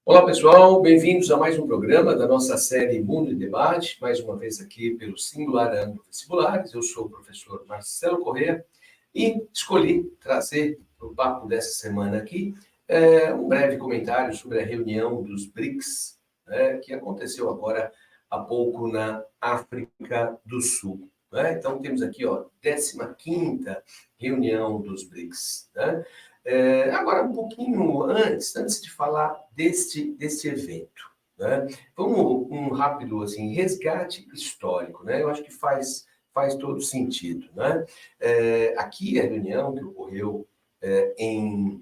Olá, pessoal, bem-vindos a mais um programa da nossa série Mundo em Debate, mais uma vez aqui pelo Singular Ângulo Vestibulares. Eu sou o professor Marcelo Corrêa e escolhi trazer para o papo dessa semana aqui um breve comentário sobre a reunião dos BRICS, que aconteceu agora há pouco na África do Sul. Então, temos aqui, 15ª reunião dos BRICS, agora, um pouquinho antes de falar deste evento, vamos um rápido resgate histórico, eu acho que faz todo sentido. Aqui a reunião que ocorreu em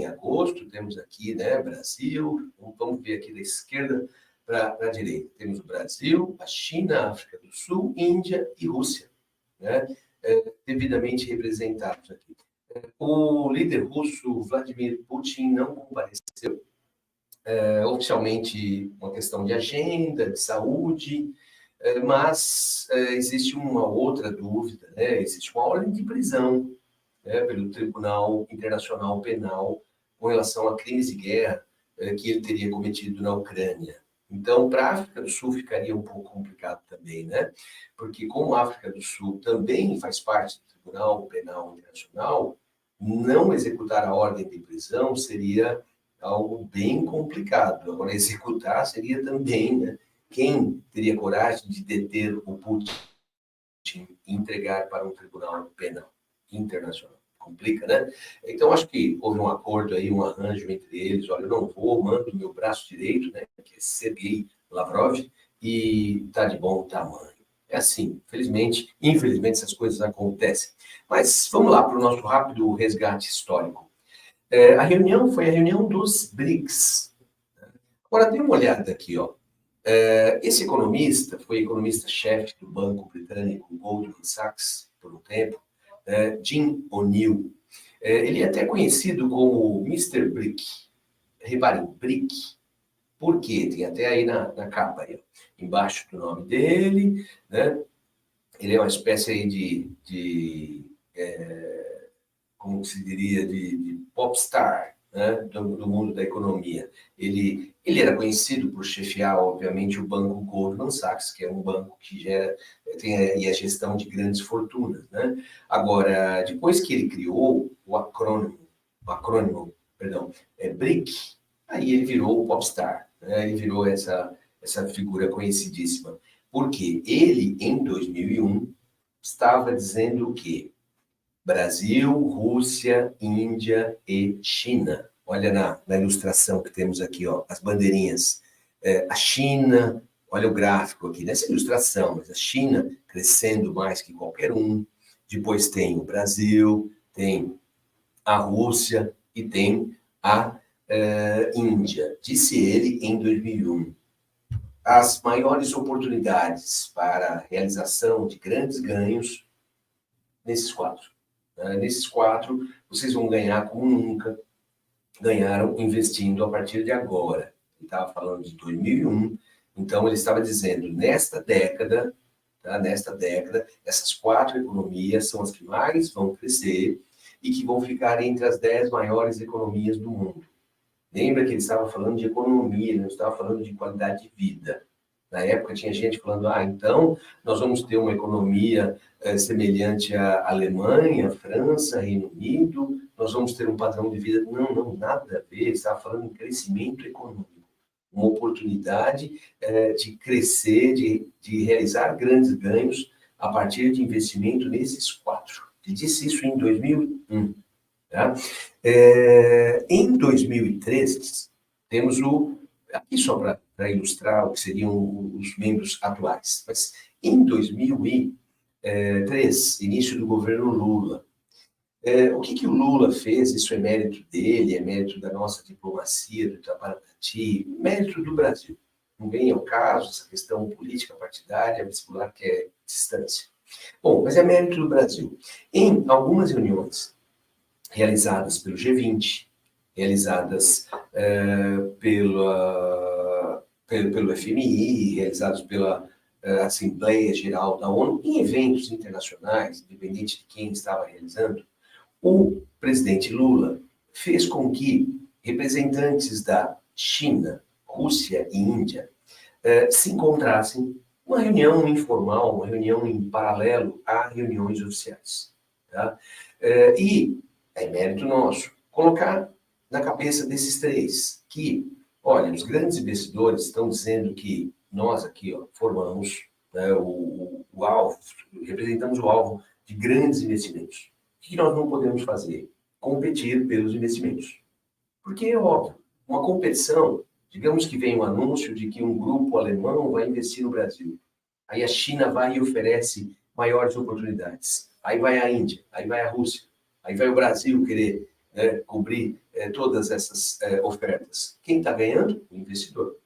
agosto, temos aqui Brasil, vamos ver aqui da esquerda para a direita, temos o Brasil, a China, a África do Sul, Índia e Rússia, devidamente representados aqui. O líder russo, Vladimir Putin, não compareceu. Oficialmente, uma questão de agenda, de saúde, mas existe uma outra dúvida, existe uma ordem de prisão pelo Tribunal Internacional Penal com relação a crimes de guerra que ele teria cometido na Ucrânia. Então, para a África do Sul ficaria um pouco complicado também, porque como a África do Sul também faz parte do Tribunal Penal Internacional, não executar a ordem de prisão seria algo bem complicado. Agora, executar seria também, quem teria coragem de deter o Putin e entregar para um tribunal penal internacional? Complica, né? Então, acho que houve um acordo aí, um arranjo entre eles. Olha, eu não vou, mando o meu braço direito, que é Sergei Lavrov, e tá de bom tamanho. É assim, infelizmente essas coisas acontecem. Mas vamos lá para o nosso rápido resgate histórico. A reunião foi a reunião dos BRICS. Agora, dê uma olhada aqui, esse economista foi economista-chefe do banco britânico Goldman Sachs por um tempo, Jim O'Neill. Ele é até conhecido como Mr. BRIC. Reparem, BRIC. Por quê? Tem até aí na capa, aí, embaixo do nome dele, Ele é uma espécie aí de como se diria, de popstar, do mundo da economia. Ele era conhecido por chefiar, obviamente, o banco Goldman Sachs, que é um banco que tem aí a gestão de grandes fortunas. Agora, depois que ele criou o acrônimo, BRIC, aí ele virou o popstar, ele virou essa figura conhecidíssima. Porque ele, em 2001, estava dizendo o quê? Brasil, Rússia, Índia e China. Olha na ilustração que temos aqui, as bandeirinhas. A China, olha o gráfico aqui, nessa ilustração, mas a China crescendo mais que qualquer um. Depois tem o Brasil, tem a Rússia e tem a Índia. Disse ele em 2001. As maiores oportunidades para a realização de grandes ganhos nesses quatro. Nesses quatro, vocês vão ganhar como nunca ganharam investindo a partir de agora. Ele estava falando de 2001, então ele estava dizendo, nesta década, essas quatro economias são as que mais vão crescer e que vão ficar entre as 10 maiores economias do mundo. Lembra que ele estava falando de economia, ele não estava falando de qualidade de vida. Na época tinha gente falando, então nós vamos ter uma economia semelhante à Alemanha, França, Reino Unido, nós vamos ter um padrão de vida. Não, nada a ver, ele estava falando em crescimento econômico. Uma oportunidade de crescer, de realizar grandes ganhos a partir de investimento nesses quatro. Ele disse isso em 2001. Em 2013, temos aqui só para ilustrar o que seriam os membros atuais, mas em 2003, início do governo Lula, o que o Lula fez? Isso é mérito dele, é mérito da nossa diplomacia, do Itamaraty, mérito do Brasil. Não vem ao caso essa questão política partidária, vestibular que é distância. Bom, mas é mérito do Brasil. Em algumas reuniões realizadas pelo G20, realizadas pelo FMI, realizados pela Assembleia Geral da ONU, em eventos internacionais, independente de quem estava realizando, o presidente Lula fez com que representantes da China, Rússia e Índia se encontrassem uma reunião informal, uma reunião em paralelo a reuniões oficiais. Tá? E é mérito nosso colocar na cabeça desses três que, olha, os grandes investidores estão dizendo que nós aqui formamos, né, o alvo, representamos o alvo de grandes investimentos. O que nós não podemos fazer? Competir pelos investimentos. Porque é óbvio, uma competição, digamos que vem um anúncio de que um grupo alemão vai investir no Brasil. Aí a China vai e oferece maiores oportunidades. Aí vai a Índia, aí vai a Rússia, aí vai o Brasil querer, né, cobrir todas essas ofertas. Quem está ganhando? O investidor.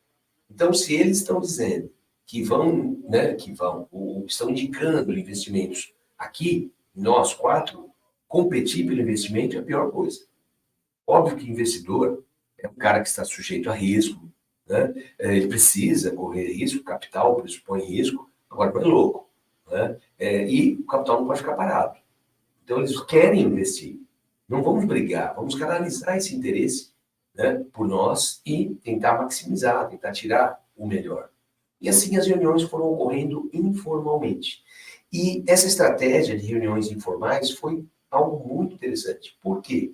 Então, se eles estão dizendo que vão, né, ou estão indicando investimentos aqui, nós quatro, competir pelo investimento é a pior coisa. Óbvio que investidor é um cara que está sujeito a risco, né? Ele precisa correr risco, capital pressupõe risco, agora não é louco, né? E o capital não pode ficar parado. Então, eles querem investir. Não vamos brigar, vamos canalizar esse interesse, né, por nós e tentar maximizar, tentar tirar o melhor. E assim as reuniões foram ocorrendo informalmente. E essa estratégia de reuniões informais foi algo muito interessante. Por quê?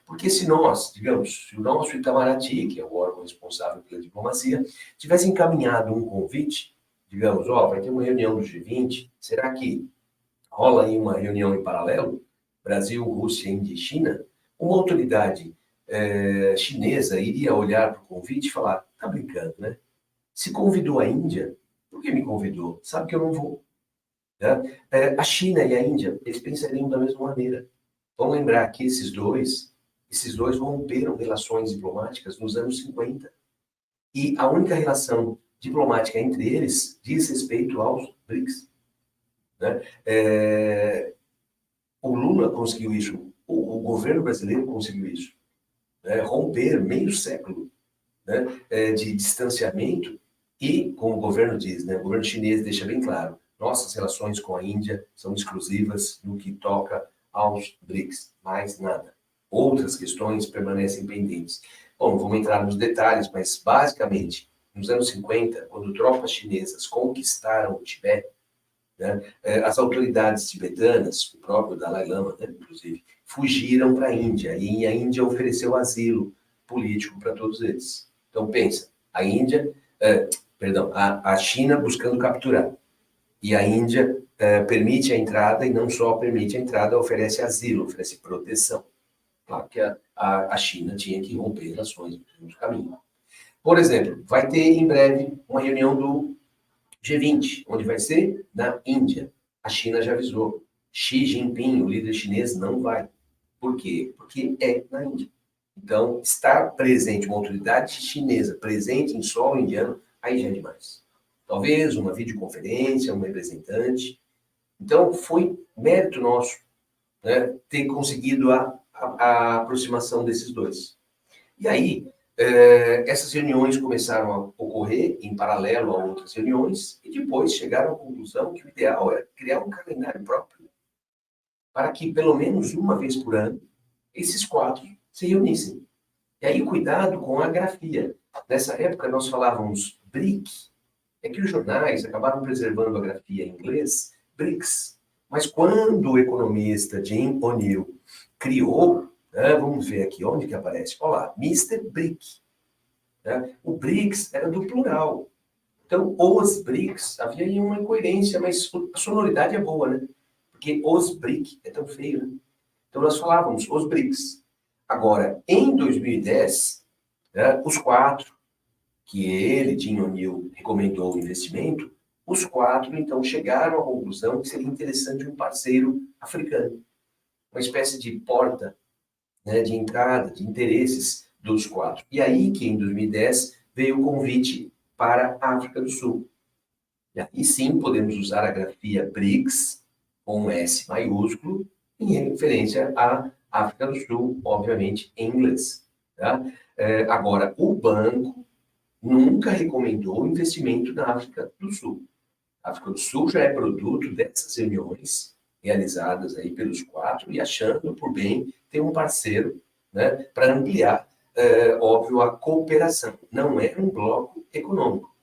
Porque se nós, digamos, se o nosso Itamaraty, que é o órgão responsável pela diplomacia, tivesse encaminhado um convite, digamos, vai ter uma reunião do G20, será que rola aí uma reunião em paralelo? Brasil, Rússia, Índia e China? Uma autoridade chinesa iria olhar para o convite e falar, tá brincando, né? Se convidou a Índia, por que me convidou? Sabe que eu não vou. Né? A China e a Índia, eles pensariam da mesma maneira. Vamos lembrar que esses dois romperam relações diplomáticas nos anos 50. E a única relação diplomática entre eles diz respeito aos BRICS. Né? O Lula conseguiu isso, o governo brasileiro conseguiu isso. Né? Romper meio século, né, de distanciamento e, como o governo diz, né, o governo chinês deixa bem claro, nossas relações com a Índia são exclusivas no que toca aos BRICS, mais nada. Outras questões permanecem pendentes. Bom, não vamos entrar nos detalhes, mas basicamente, nos anos 50, quando tropas chinesas conquistaram o Tibete, né, as autoridades tibetanas, o próprio Dalai Lama, né, inclusive, fugiram para a Índia, e a Índia ofereceu asilo político para todos eles. Então, pensa, a Índia, a China buscando capturar, e a Índia permite a entrada, e não só permite a entrada, oferece asilo, oferece proteção. Claro que a China tinha que romper relações no caminho. Por exemplo, vai ter em breve uma reunião do G20, onde vai ser? Na Índia. A China já avisou. Xi Jinping, o líder chinês, não vai. Por quê? Porque é na Índia. Então, estar presente, uma autoridade chinesa presente em solo indiano, aí já é demais. Talvez uma videoconferência, um representante. Então, foi mérito nosso, né, ter conseguido a aproximação desses dois. E aí, essas reuniões começaram a ocorrer em paralelo a outras reuniões e depois chegaram à conclusão que o ideal era criar um calendário próprio para que, pelo menos uma vez por ano, esses quatro se reunissem. E aí, cuidado com a grafia. Nessa época, nós falávamos BRIC, é que os jornais acabaram preservando a grafia em inglês, BRICS. Mas quando o economista Jim O'Neill criou, né, vamos ver aqui onde que aparece, olha lá, Mr. BRIC. Né? O BRICS era do plural. Então, os BRICS, havia aí uma incoerência, mas a sonoridade é boa, né? Porque os BRIC é tão feio, né? Então, nós falávamos os BRICS. Agora, em 2010, né, os quatro, que ele, Jim O'Neill, recomendou o investimento, os quatro, então, chegaram à conclusão que seria interessante um parceiro africano. Uma espécie de porta, né, de entrada, de interesses dos quatro. E aí que, em 2010, veio o convite para a África do Sul. E aí sim podemos usar a grafia BRICS, com um S maiúsculo, em referência à África do Sul, obviamente, em inglês. Tá? Agora, o banco nunca recomendou investimento na África do Sul. A África do Sul já é produto dessas reuniões realizadas aí pelos quatro e achando por bem ter um parceiro, né, para ampliar óbvio, a cooperação. Não é um bloco econômico.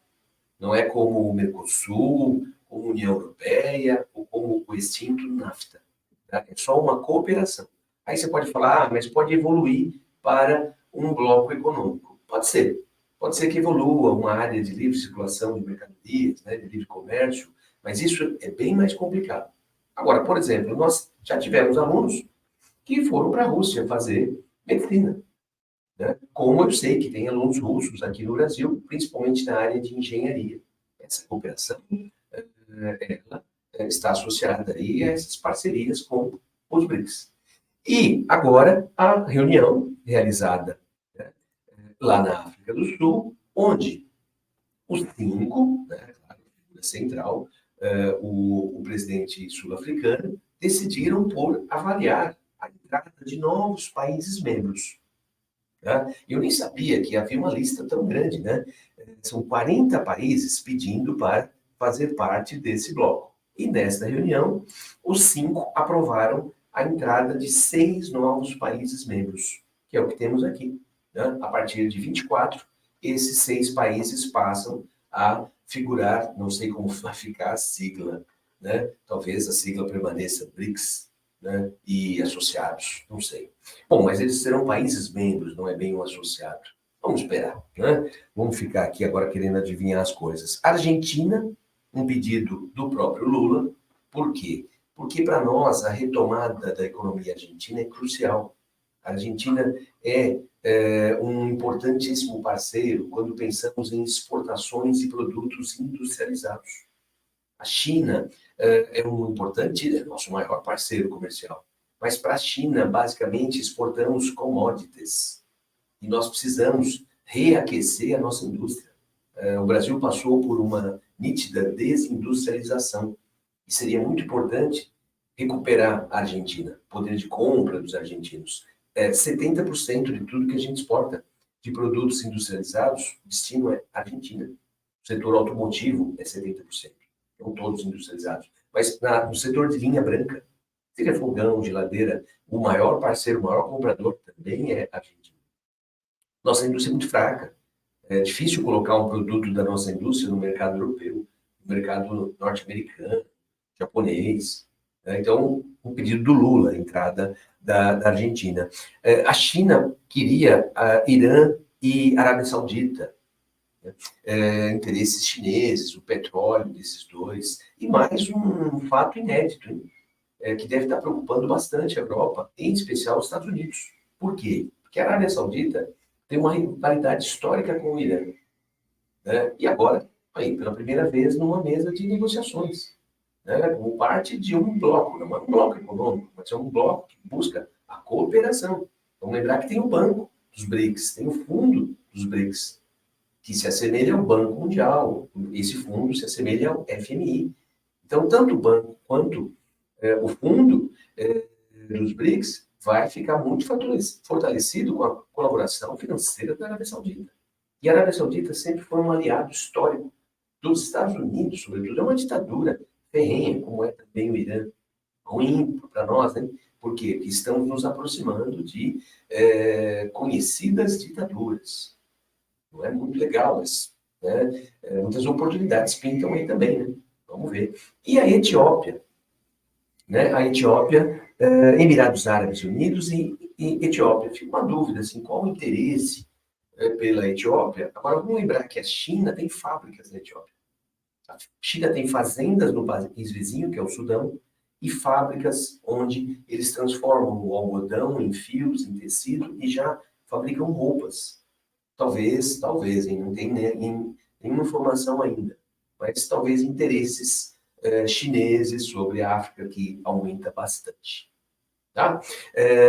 Não é como o Mercosul, como a União Europeia, ou como o extinto NAFTA. Tá? É só uma cooperação. Aí você pode falar, mas pode evoluir para um bloco econômico. Pode ser. Pode ser que evolua uma área de livre circulação de mercadorias, né, de livre comércio, mas isso é bem mais complicado. Agora, por exemplo, nós já tivemos alunos que foram para a Rússia fazer medicina. Né? Como eu sei que tem alunos russos aqui no Brasil, principalmente na área de engenharia. Essa cooperação ela está associada aí a essas parcerias com os BRICS. E agora a reunião realizada, né, lá na África do Sul, onde os cinco, né, a figura central, o presidente sul-africano, decidiram por avaliar a entrada de novos países membros. Tá? Eu nem sabia que havia uma lista tão grande, né? São 40 países pedindo para fazer parte desse bloco. E nesta reunião, os cinco aprovaram a entrada de 6 novos países membros, que é o que temos aqui. Né? A partir de 24, esses 6 países passam a figurar, não sei como vai ficar a sigla, né? Talvez a sigla permaneça BRICS, né? E associados, não sei. Bom, mas eles serão países membros, não é bem um associado. Vamos esperar, né? Vamos ficar aqui agora querendo adivinhar as coisas. Argentina, um pedido do próprio Lula. Por quê? Porque para nós a retomada da economia argentina é crucial. A Argentina é um importantíssimo parceiro quando pensamos em exportações de produtos industrializados. A China é um importante, é nosso maior parceiro comercial. Mas para a China, basicamente, exportamos commodities. E nós precisamos reaquecer a nossa indústria. O Brasil passou por uma nítida desindustrialização. E seria muito importante recuperar a Argentina, o poder de compra dos argentinos. 70% de tudo que a gente exporta de produtos industrializados, o destino é a Argentina. O setor automotivo é 70%. Não todos industrializados. Mas no setor de linha branca, seja fogão, geladeira, o maior parceiro, o maior comprador também é a Argentina. Nossa indústria é muito fraca. É difícil colocar um produto da nossa indústria no mercado europeu, no mercado norte-americano, japonês. Então, o pedido do Lula, a entrada da Argentina. A China queria Irã e Arábia Saudita. Interesses chineses, o petróleo desses dois. E mais um fato inédito, hein? Que deve estar preocupando bastante a Europa, em especial os Estados Unidos. Por quê? Porque a Arábia Saudita tem uma rivalidade histórica com o Irã. Né? E agora, aí, pela primeira vez, numa mesa de negociações. Né? Como parte de um bloco, não é um bloco econômico, mas é um bloco que busca a cooperação. Vamos lembrar que tem o banco dos BRICS, tem o fundo dos BRICS, que se assemelha ao Banco Mundial. Esse fundo se assemelha ao FMI. Então, tanto o banco quanto o fundo dos BRICS vai ficar muito fortalecido com a colaboração financeira da Arábia Saudita. E a Arábia Saudita sempre foi um aliado histórico dos Estados Unidos, sobretudo. É uma ditadura ferrenha, como é também o Irã. Ruim para nós, né? Por quê? Porque estamos nos aproximando de conhecidas ditaduras. Não é muito legal, mas muitas oportunidades pintam aí também, né? Vamos ver. E a Etiópia? Né? A Etiópia, Emirados Árabes Unidos e Etiópia. Fica uma dúvida, assim, qual o interesse pela Etiópia? Agora, vamos lembrar que a China tem fábricas na Etiópia. A China tem fazendas no país vizinho, que é o Sudão, e fábricas onde eles transformam o algodão em fios, em tecido, e já fabricam roupas. Talvez, hein? Não tem nenhuma informação ainda, mas talvez interesses chineses sobre a África que aumenta bastante. Tá?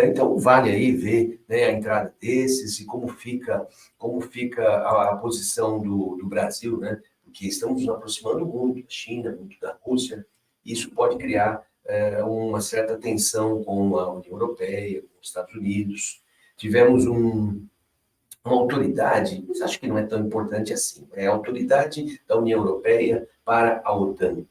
Então, vale aí ver, né, a entrada desses e como fica a posição do Brasil, né? Porque estamos nos aproximando muito da China, muito da Rússia. Isso pode criar uma certa tensão com a União Europeia, com os Estados Unidos. Tivemos uma autoridade, mas acho que não é tão importante assim, é a autoridade da União Europeia para a OTAN,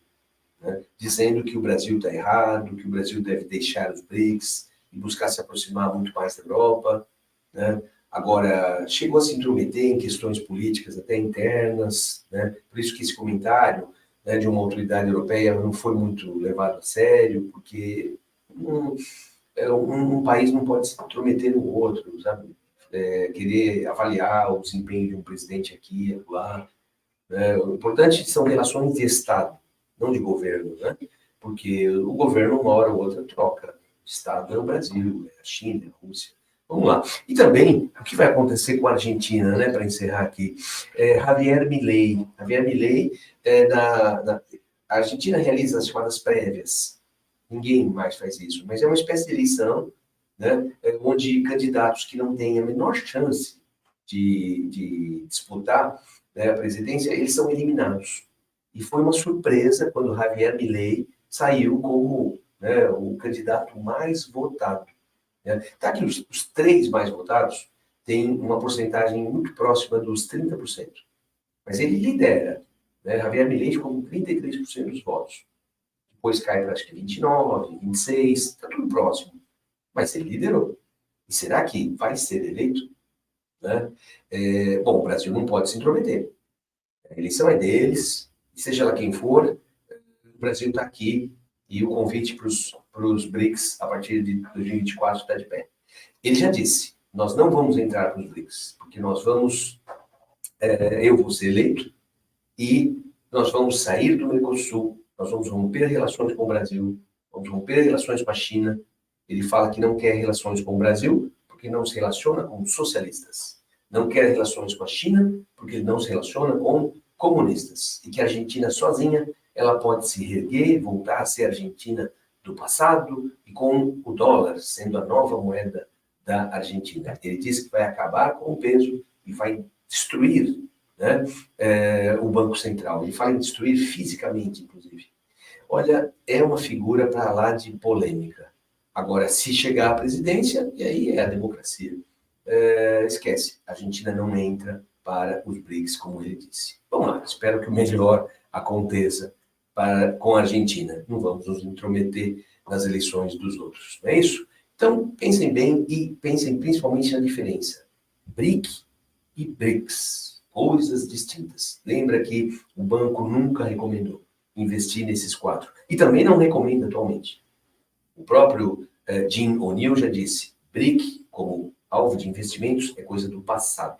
né? Dizendo que o Brasil está errado, que o Brasil deve deixar os BRICS e buscar se aproximar muito mais da Europa, né? Agora, chegou a se intrometer em questões políticas até internas, né? Por isso que esse comentário, né, de uma autoridade europeia não foi muito levado a sério, porque um país não pode se intrometer no outro, sabe? Querer avaliar o desempenho de um presidente aqui e lá. Né? O importante são relações de Estado, não de governo, né? Porque o governo, uma hora ou outra, troca. O Estado é o Brasil, é a China, é a Rússia. Vamos lá. E também, o que vai acontecer com a Argentina, né, para encerrar aqui? Javier Milei. Javier Milei, a Argentina realiza as chamadas prévias. Ninguém mais faz isso, mas é uma espécie de eleição, né, onde candidatos que não têm a menor chance de disputar, né, a presidência, eles são eliminados. E foi uma surpresa quando Javier Milei saiu como, né, o candidato mais votado. Né? Tá que os três mais votados têm uma porcentagem muito próxima dos 30%. Mas ele lidera. Né? Javier Milei ficou com 33% dos votos. Depois cai para acho que 29, 26, está tudo próximo. Mas ele liderou. E será que vai ser eleito? Né? Bom, o Brasil não pode se intrometer. A eleição é deles, seja lá quem for, o Brasil está aqui e o convite para os BRICS a partir de 2024 está de pé. Ele já disse, nós não vamos entrar para os BRICS, porque nós vamos, eu vou ser eleito e nós vamos sair do Mercosul, nós vamos romper relações com o Brasil, vamos romper relações com a China. Ele fala que não quer relações com o Brasil porque não se relaciona com socialistas. Não quer relações com a China porque ele não se relaciona com comunistas. E que a Argentina sozinha, ela pode se reerguer, voltar a ser a Argentina do passado e com o dólar sendo a nova moeda da Argentina. Ele diz que vai acabar com o peso e vai destruir, né, o Banco Central. Ele fala em destruir fisicamente, inclusive. Olha, é uma figura para lá de polêmica. Agora, se chegar à presidência, e aí é a democracia. Esquece, a Argentina não entra para os BRICS, como ele disse. Vamos lá, espero que o melhor aconteça com a Argentina. Não vamos nos intrometer nas eleições dos outros, não é isso? Então, pensem bem e pensem principalmente na diferença. BRIC e BRICS, coisas distintas. Lembra que o banco nunca recomendou investir nesses quatro. E também não recomenda atualmente. O próprio Jim O'Neill já disse, BRIC como alvo de investimentos é coisa do passado.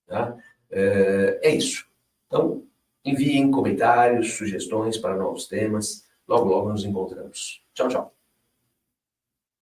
Tá? É isso. Então, enviem comentários, sugestões para novos temas. Logo, logo nos encontramos. Tchau, tchau.